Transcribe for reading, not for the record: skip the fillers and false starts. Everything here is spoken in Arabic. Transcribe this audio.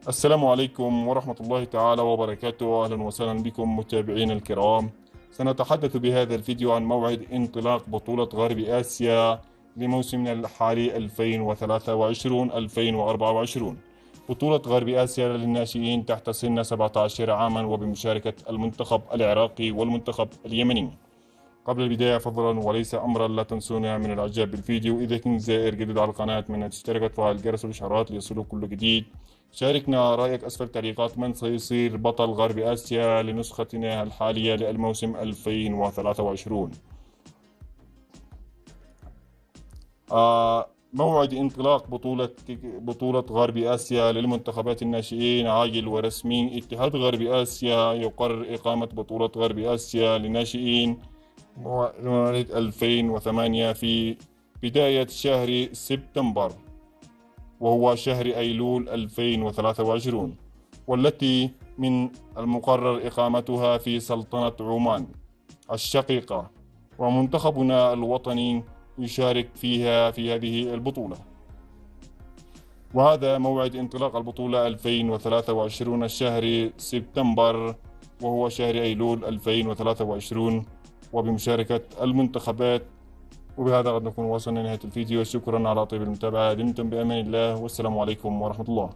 السلام عليكم ورحمة الله تعالى وبركاته. أهلا وسهلا بكم متابعينا الكرام. سنتحدث بهذا الفيديو عن موعد انطلاق بطولة غرب آسيا لموسمنا الحالي 2023-2024. بطولة غرب آسيا للناشئين تحت سن 17 عاما وبمشاركة المنتخب العراقي والمنتخب اليمني. قبل البداية فضلا وليس أمرا لا تنسونا من الإعجاب بالفيديو. إذا كنت زائر جديد على القناة من أن تشترك وتفعل الجرس والإشعارات ليصلك كل جديد. شاركنا رأيك أسفل التعليقات، من سيصير بطل غرب آسيا لنسختنا الحالية للموسم 2023. موعد انطلاق بطولة غرب آسيا للمنتخبات الناشئين عاجل ورسمي. اتحاد غرب آسيا يقرر إقامة بطولة غرب آسيا للناشئين مواليد 2008 في بداية شهر سبتمبر، وهو شهر أيلول 2023، والتي من المقرر إقامتها في سلطنة عمان الشقيقة، ومنتخبنا الوطني يشارك فيها في هذه البطولة. وهذا موعد انطلاق البطولة 2023 شهر سبتمبر، وهو شهر أيلول 2023، وبمشاركة المنتخبات. وبهذا قد نكون وصلنا لنهاية الفيديو. شكرا على طيب المتابعة. دمتم بأمان الله، والسلام عليكم ورحمة الله.